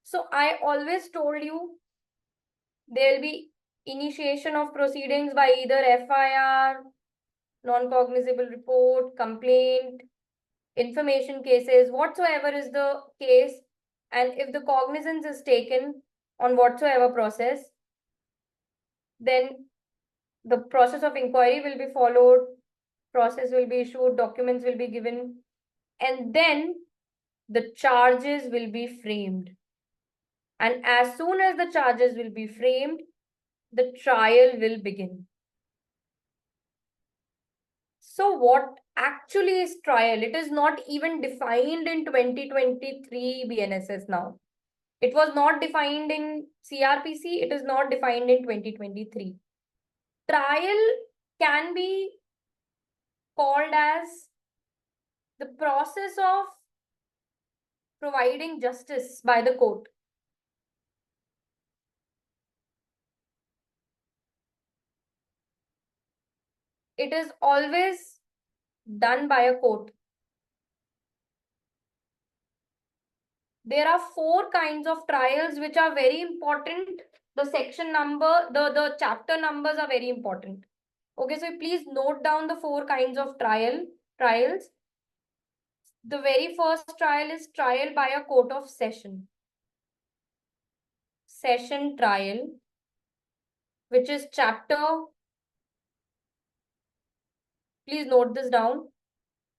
So I always told you there will be initiation of proceedings by either FIR, non-cognizable report, complaint, information cases, whatsoever is the case, and if the cognizance is taken on whatsoever process, then the process of inquiry will be followed, process will be issued, documents will be given, and then the charges will be framed. And as soon as the charges will be framed, the trial will begin. So what actually is trial? It is not even defined in 2023 BNSS now. It was not defined in CRPC. It is not defined in 2023. Trial can be called as the process of providing justice by the court. It is always done by a court. There are 4 kinds of trials which are very important. The section number, the chapter numbers are very important. Okay, so please note down the 4 kinds of trials. The very first trial is trial by a court of session. Session trial, which is chapter, please note this down,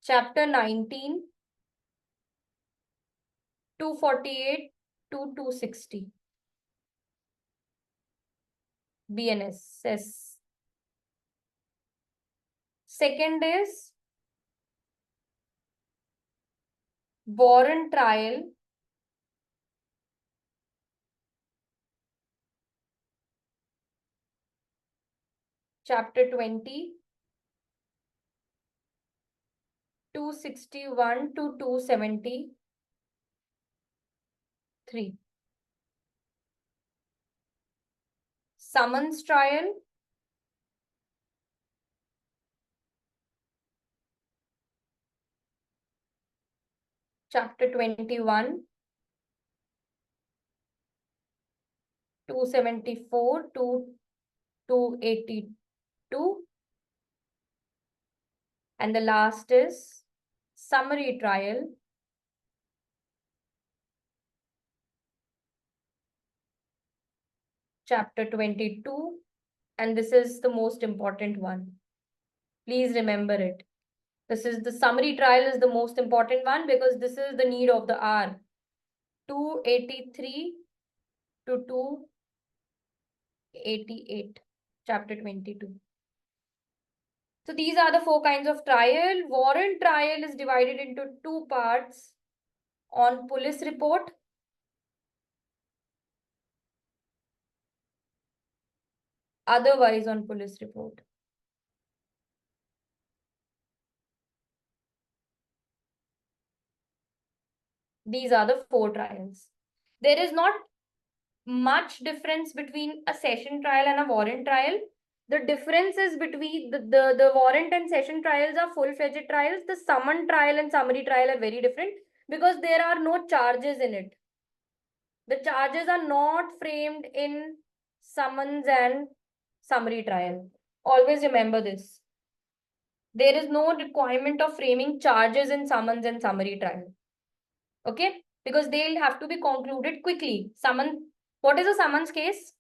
chapter 19, 248 to 260. BNSS. Second is warrant trial, chapter 20, 261 to 273. Summons trial, chapter 21, 274 to 282. And the last is summary trial, chapter 22. And this is the most important one. Please remember it. This is the summary trial is the most important one because this is the need of the hour. 283 to 288, chapter 22. So these are the 4 kinds of trial. Warrant trial is divided into 2 parts: on police report otherwise on police report. These are the 4 trials. There is not much difference between a session trial and a warrant trial. The difference is between the warrant and session trials are full-fledged trials. The summon trial and summary trial are very different because there are no charges in it. The charges are not framed in summons and summary trial. Always remember this. There is no requirement of framing charges in summons and summary trial. Okay? Because they'll have to be concluded quickly. Summon, what is a summons case?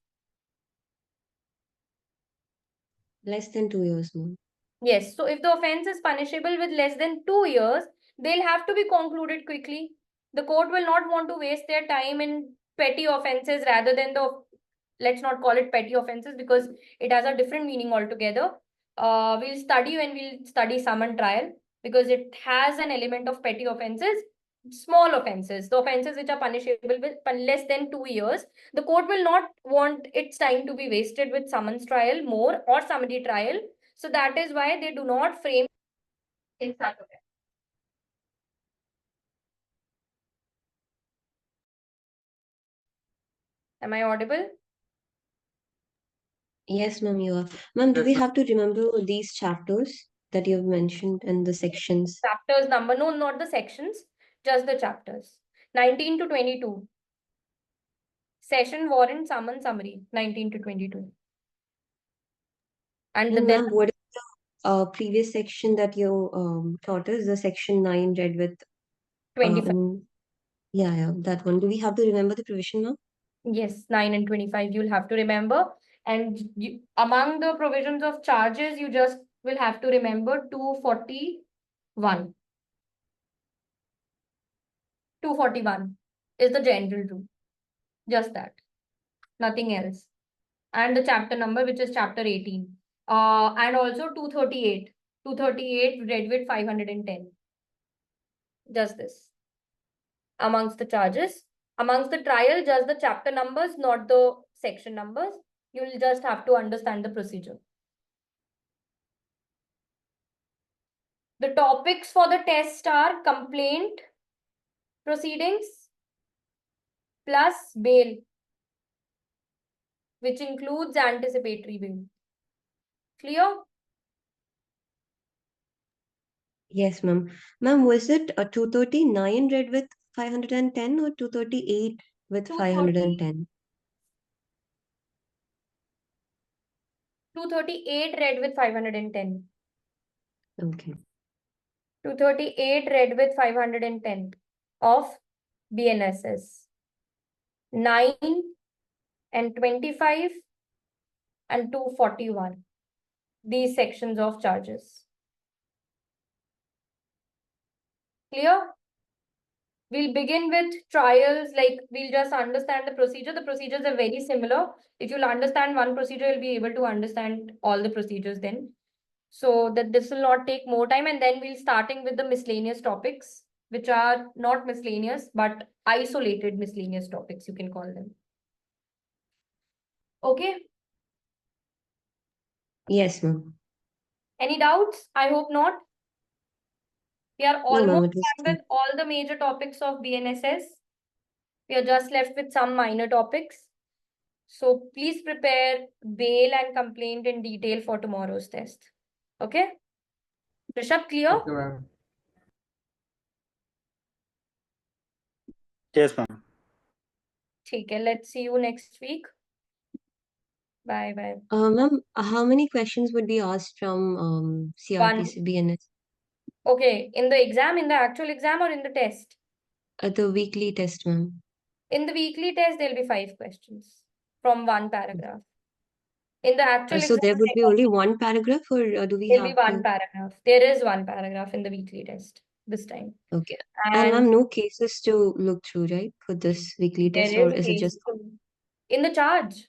Less than 2 years, ma'am. Yes. So if the offense is punishable with less than 2 years, they'll have to be concluded quickly. The court will not want to waste their time in petty offenses rather than let's not call it petty offenses because it has a different meaning altogether. We'll study when we'll study summon trial because it has an element of petty offenses, small offenses, the offenses which are punishable with less than 2 years. The court will not want its time to be wasted with summons trial more or summary trial. So that is why they do not frame in such a way. Am I audible? Yes, ma'am, you are. Ma'am, do we have to remember these chapters that you have mentioned and the sections? Chapters number, no, not the sections, just the chapters. 19 to 22. Session, warrant, summon, summary, 19 to 22. And And then ma'am, what is the previous section that you taught us? The section 9 read with 25. and yeah, that one. Do we have to remember the provision, ma'am? Yes, 9 and 25 you'll have to remember. And among the provisions of charges, you just will have to remember 241. 241 is the general rule. Just that. Nothing else. And the chapter number, which is chapter 18. And also 238. 238 read with 510. Just this. Amongst the charges. Amongst the trial, just the chapter numbers, not the section numbers. You'll just have to understand the procedure. The topics for the test are complaint proceedings plus bail, which includes anticipatory bail. Clear? Yes, ma'am. Ma'am, was it a 239 read with 510 or 238 with 230, 510? 238 read with 510. Okay. 238 read with 510 of BNSS. 9 and 25 and 241. These sections of charges. Clear? We'll begin with trials, like we'll just understand the procedure. The procedures are very similar. If you'll understand one procedure, you'll be able to understand all the procedures then. So that this will not take more time, and then we'll starting with the miscellaneous topics, which are not miscellaneous, but isolated miscellaneous topics, you can call them. Okay? Yes, ma'am. Any doubts? I hope not. We are No, ma'am, almost it was done with all the major topics of BNSS. We are just left with some minor topics. So please prepare bail and complaint in detail for tomorrow's test. Okay? Rishabh, clear? Okay, ma'am. Yes, ma'am. Okay, let's see you next week. Bye bye. Ma'am, how many questions would be asked from CRPC BNS Okay, in the exam, in the actual exam or in the test? at the weekly test, ma'am? In the weekly test, there'll be 5 questions from one paragraph. In the actual So exam, there would be only one paragraph, or do we there'll be have one to? paragraph. There is one paragraph in the weekly test this time. Okay. And And ma'am, no cases to look through, right, for this weekly there test, or is is it case just? in the charge.